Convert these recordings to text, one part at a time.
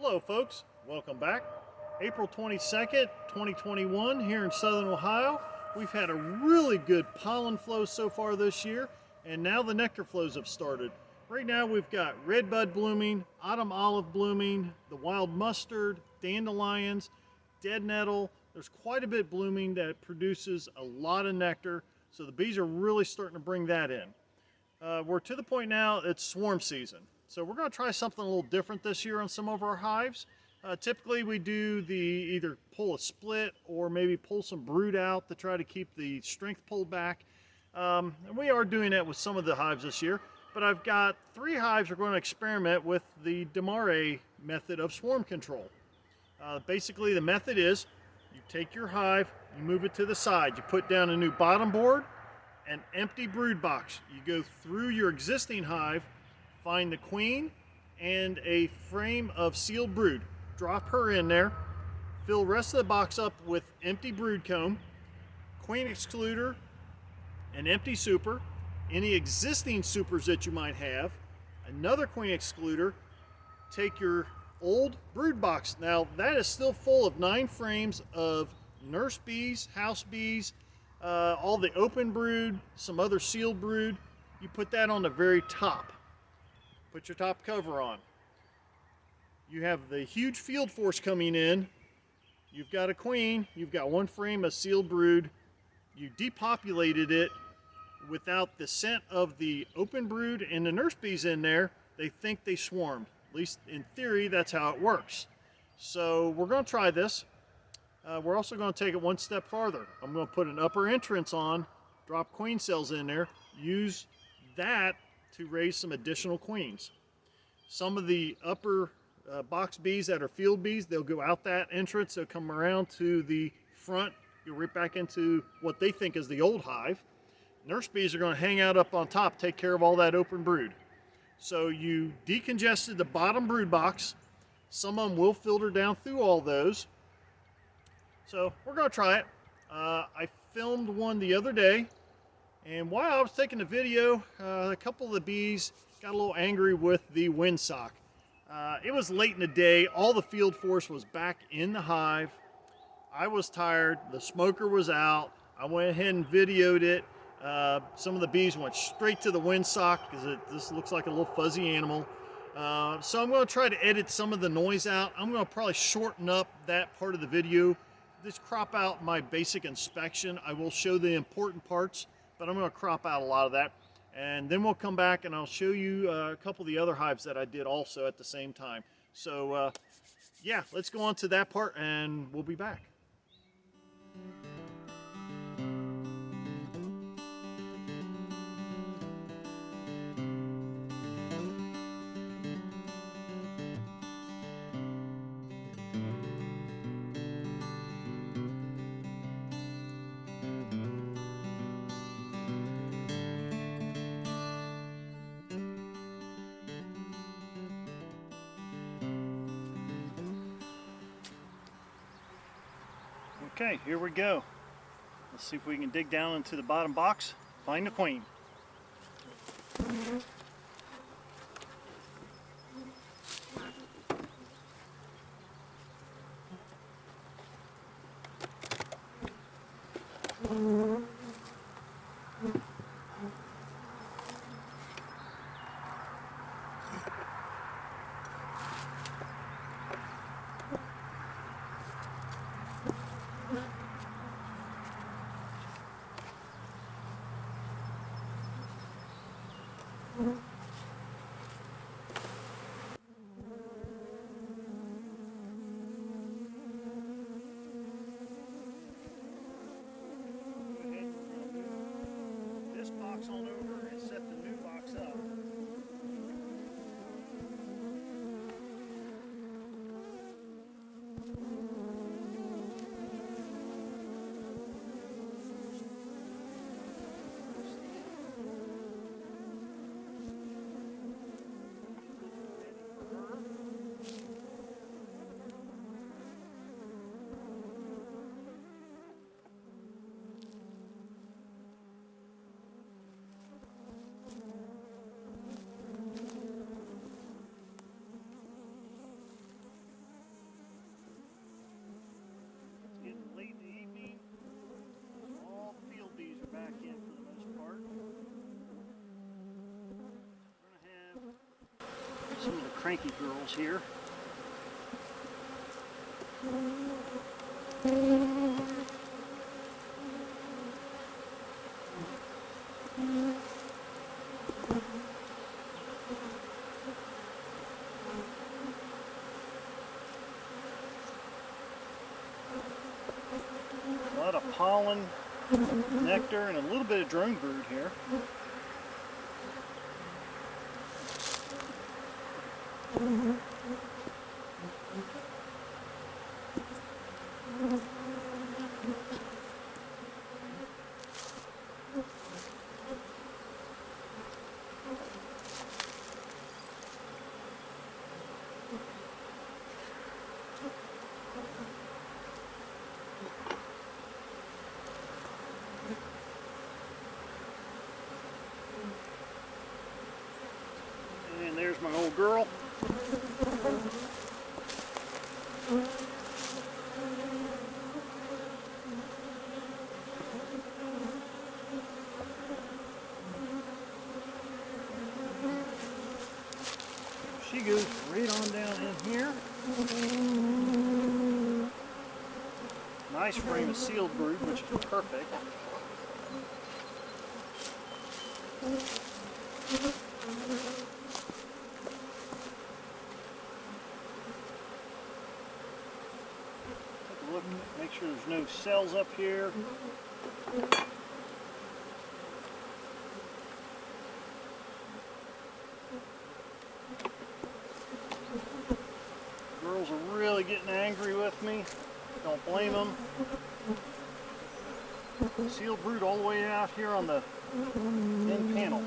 Hello folks, welcome back. April 22nd, 2021 here in Southern Ohio. We've had a really good pollen flow so far this year, and now the nectar flows have started. Right now we've got red bud blooming, autumn olive blooming, the wild mustard, dandelions, dead nettle. There's quite a bit blooming that produces a lot of nectar, so the bees are really starting to bring that in. We're to the point now it's swarm season. So we're going to try something a little different this year on some of our hives. Typically we do either pull a split or maybe pull some brood out to try to keep the strength pulled back. And we are doing that with some of the hives this year, but I've got 3 hives we're going to experiment with the Demaree method of swarm control. Basically the method is you take your hive, you move it to the side, you put down a new bottom board, an empty brood box. You go through your existing hive, find the queen and a frame of sealed brood. Drop her in there, fill the rest of the box up with empty brood comb, queen excluder, an empty super, any existing supers that you might have, another queen excluder, take your old brood box. Now that is still full of 9 frames of nurse bees, house bees, all the open brood, some other sealed brood. You put that on the very top. Put your top cover on. You have the huge field force coming in. You've got a queen. You've got 1 frame of sealed brood. You depopulated it without the scent of the open brood and the nurse bees in there. They think they swarmed. At least in theory, that's how it works. So we're going to try this. We're also going to take it one step farther. I'm going to put an upper entrance on, drop queen cells in there, use that to raise some additional queens. Some of the upper box bees that are field bees, they'll go out that entrance, they'll come around to the front, go right back into what they think is the old hive. Nurse bees are going to hang out up on top, take care of all that open brood. So you decongested the bottom brood box. Some of them will filter down through all those. So we're going to try it. I filmed one the other day, and while I was taking the video, a couple of the bees got a little angry with the windsock. It was late in the day, all the field force was back in the hive. I was tired, the smoker was out. I went ahead and videoed it. Some of the bees went straight to the windsock because this looks like a little fuzzy animal. So I'm going to try to edit some of the noise out. I'm going to probably shorten up that part of the video. Just crop out my basic inspection. I will show the important parts, but I'm going to crop out a lot of that. And then we'll come back and I'll show you a couple of the other hives that I did also at the same time. So yeah, let's go on to that part and we'll be back. Okay, here we go. Let's see if we can dig down into the bottom box, find the queen. cranky girls here. A lot of pollen, nectar, and a little bit of drone brood here. And there's my old girl. She goes right on down in here. Nice frame of sealed brood, which is perfect. Take a look, make sure there's no cells up here. Girls are really getting angry with me. Don't blame them. Sealed brood all the way out here on the end panel.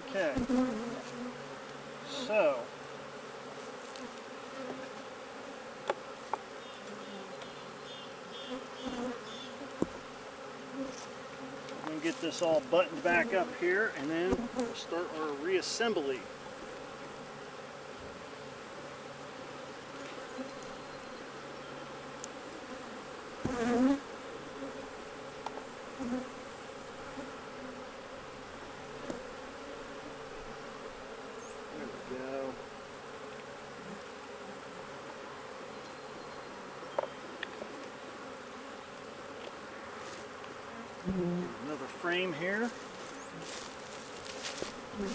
Okay. So we're going to get this all buttoned back up here and then start our reassembly. Another frame here. Use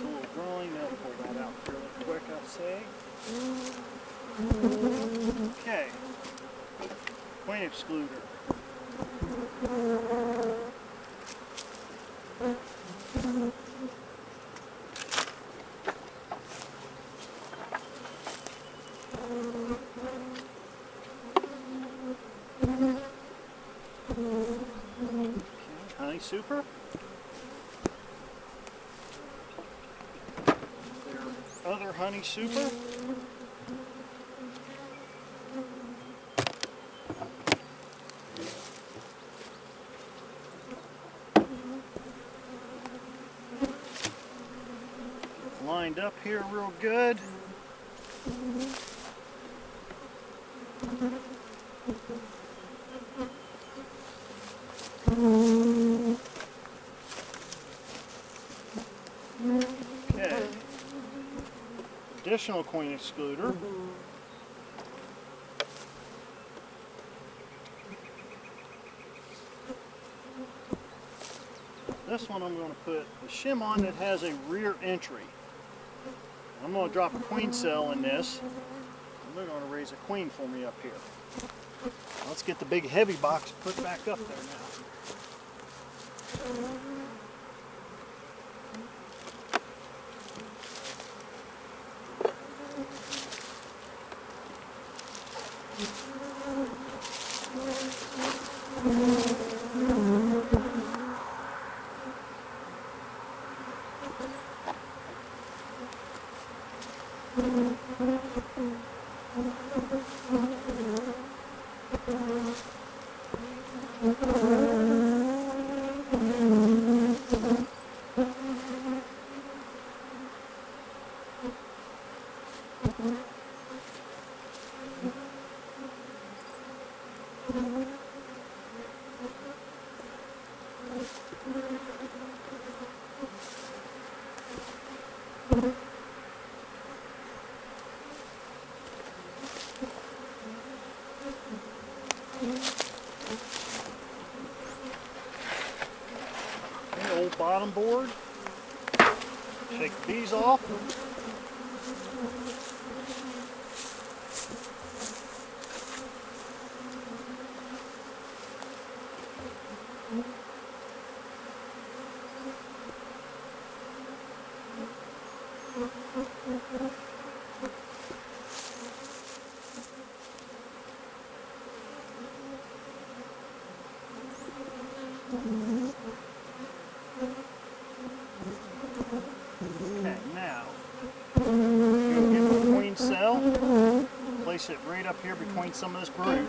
a little drawing, now pull that out fairly quick, I'll say. Okay. Queen excluder. Honey super. Their other honey super. Lined up here real good. Okay. Additional queen excluder. This one I'm going to put a shim on that has a rear entry. I'm going to drop a queen cell in this, and they're going to raise a queen for me up here. Let's get the big heavy box put back up there now. The old bottom board. Shake the bees off. Okay, now you'll get the queen cell, place it right up here between some of this brood.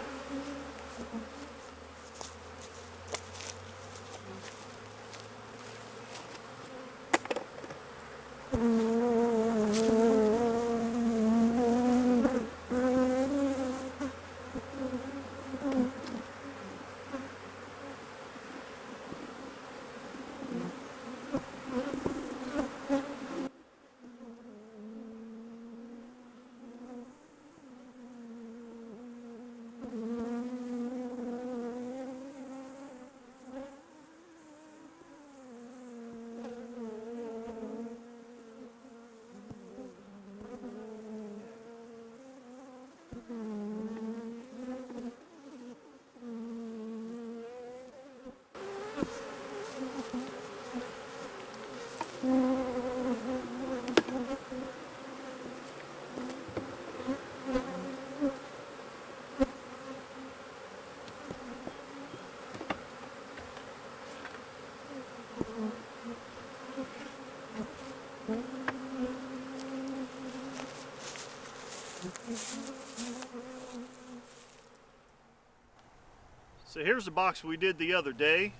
So here's the box we did the other day.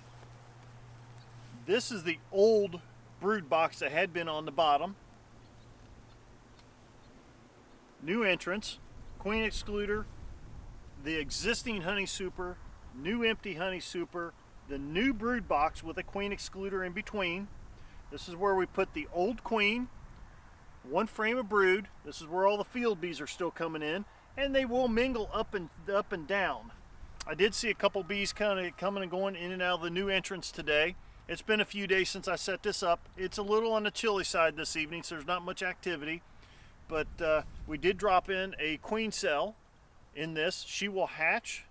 This is the old brood box that had been on the bottom. New entrance, queen excluder, the existing honey super, new empty honey super, the new brood box with a queen excluder in between. This is where we put the old queen, one frame of brood. This is where all the field bees are still coming in, and they will mingle up and down. I did see a couple bees kind of coming and going in and out of the new entrance today. It's been a few days since I set this up. It's a little on the chilly side this evening, so there's not much activity. But we did drop in a queen cell in this. She will hatch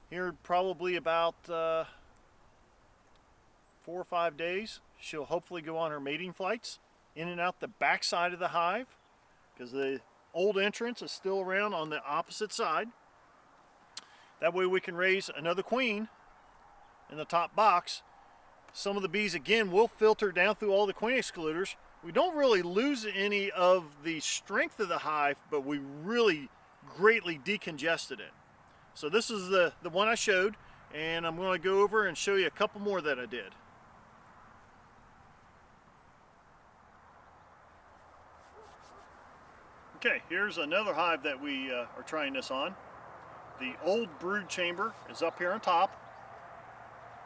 here probably about 4 or 5 days. She'll hopefully go on her mating flights in and out the back side of the hive, because the old entrance is still around on the opposite side. That way we can raise another queen in the top box. Some of the bees again will filter down through all the queen excluders. We don't really lose any of the strength of the hive, but we really greatly decongested it. So this is the one I showed, and I'm going to go over and show you a couple more that I did. Okay, here's another hive that we are trying this on. The old brood chamber is up here on top.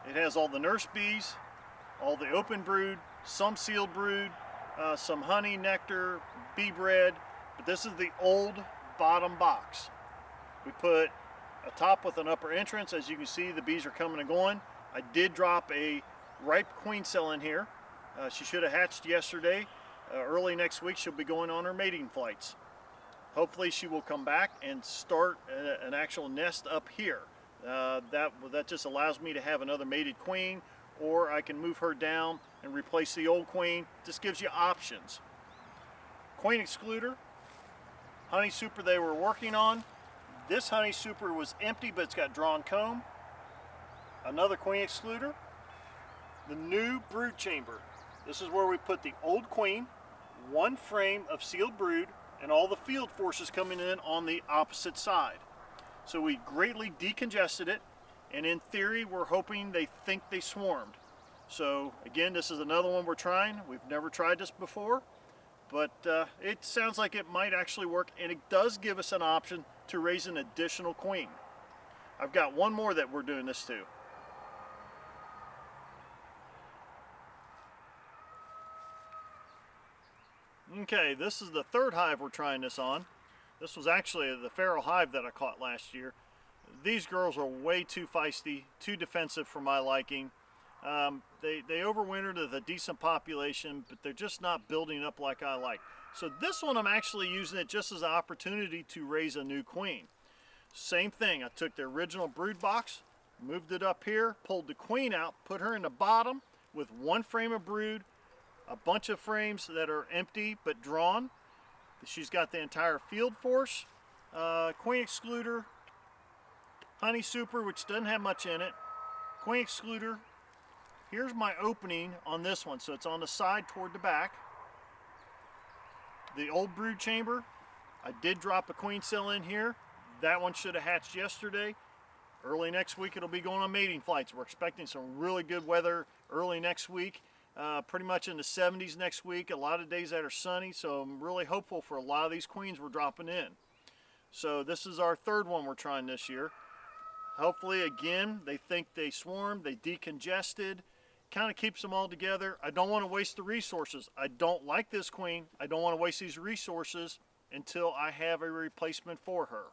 It has all the nurse bees, all the open brood, some sealed brood, some honey, nectar, bee bread, but this is the old bottom box. We put a top with an upper entrance. As you can see, the bees are coming and going. I did drop a ripe queen cell in here. She should have hatched yesterday. Early next week she'll be going on her mating flights. Hopefully she will come back and start an actual nest up here. That just allows me to have another mated queen, or I can move her down and replace the old queen. Just gives you options. Queen excluder, honey super they were working on. This honey super was empty, but it's got drawn comb. Another queen excluder. The new brood chamber. This is where we put the old queen, one frame of sealed brood, and all the field forces coming in on the opposite side. So we greatly decongested it, and in theory we're hoping they think they swarmed. So again, this is another one we're trying. We've never tried this before. but it sounds like it might actually work, and it does give us an option to raise an additional queen. I've got one more that we're doing this to. Okay, this is the third hive we're trying this on. This was actually the feral hive that I caught last year. These girls are way too feisty, too defensive for my liking. They overwintered with a decent population, but they're just not building up like I like. So this one I'm actually using it just as an opportunity to raise a new queen. Same thing, I took the original brood box, moved it up here, pulled the queen out, put her in the bottom with one frame of brood, a bunch of frames that are empty but drawn. She's got the entire field force, queen excluder, honey super, which doesn't have much in it, queen excluder. Here's my opening on this one, so it's on the side toward the back. The old brood chamber, I did drop a queen cell in here. That one should have hatched yesterday. Early next week it'll be going on mating flights. We're expecting some really good weather early next week. Pretty much in the 70s next week, a lot of days that are sunny, so I'm really hopeful for a lot of these queens we're dropping in. So this is our third one we're trying this year. Hopefully, again, they think they swarmed, they decongested, kind of keeps them all together. I don't want to waste the resources. I don't like this queen. I don't want to waste these resources until I have a replacement for her.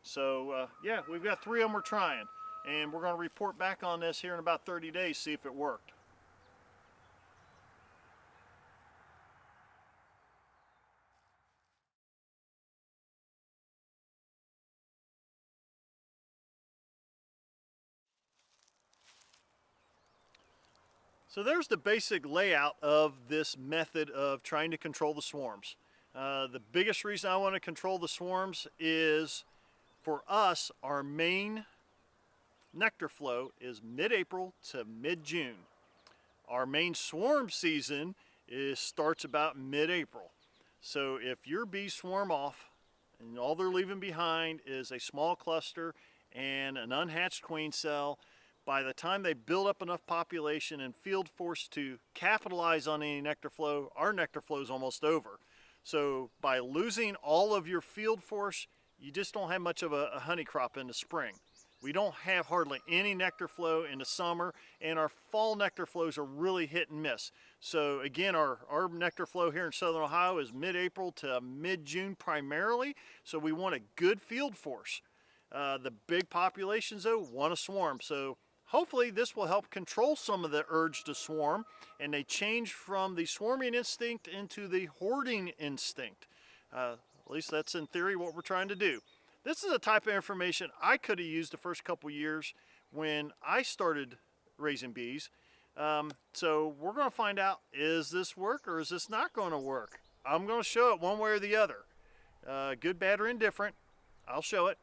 So yeah, we've got 3 of them we're trying, and we're going to report back on this here in about 30 days, see if it worked. So there's the basic layout of this method of trying to control the swarms. The biggest reason I want to control the swarms is, for us, our main nectar flow is mid-April to mid-June. Our main swarm season starts about mid-April. So if your bees swarm off and all they're leaving behind is a small cluster and an unhatched queen cell, by the time they build up enough population and field force to capitalize on any nectar flow, our nectar flow is almost over. So by losing all of your field force, you just don't have much of a honey crop in the spring. We don't have hardly any nectar flow in the summer, and our fall nectar flows are really hit and miss. So again, our nectar flow here in Southern Ohio is mid-April to mid-June primarily, so we want a good field force. The big populations, though, want to swarm. So hopefully this will help control some of the urge to swarm, and they change from the swarming instinct into the hoarding instinct. At least that's in theory what we're trying to do. This is a type of information I could have used the first couple years when I started raising bees. So we're going to find out, is this work or is this not going to work? I'm going to show it one way or the other. Good, bad, or indifferent, I'll show it.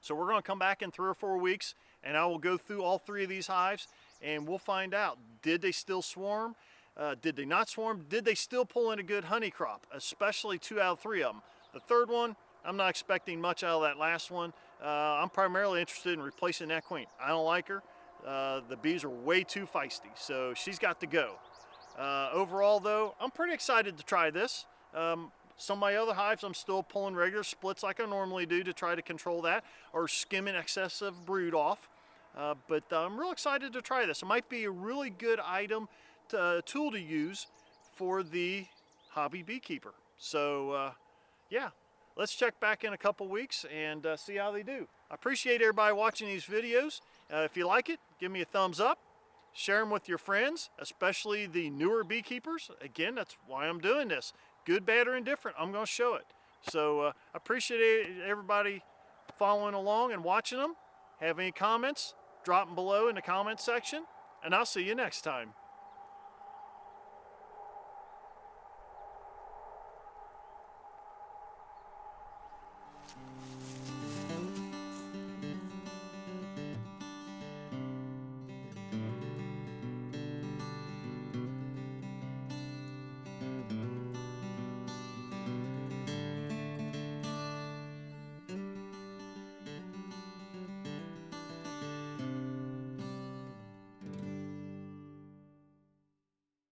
So we're going to come back in 3 or 4 weeks, and I will go through all 3 of these hives, and we'll find out, did they still swarm? Did they not swarm? Did they still pull in a good honey crop, especially 2 out of 3 of them? The third one, I'm not expecting much out of that last one. I'm primarily interested in replacing that queen. I don't like her. The bees are way too feisty, so she's got to go. Overall, though, I'm pretty excited to try this. Some of my other hives, I'm still pulling regular splits like I normally do to try to control that, or skimming excessive brood off. But I'm real excited to try this. It might be a really good tool to use for the hobby beekeeper. So yeah, let's check back in a couple weeks and see how they do. I appreciate everybody watching these videos. If you like it, give me a thumbs up. Share them with your friends, especially the newer beekeepers. Again, that's why I'm doing this. Good, bad, or indifferent, I'm going to show it. So I appreciate everybody following along and watching them. Have any comments, drop them below in the comment section, and I'll see you next time.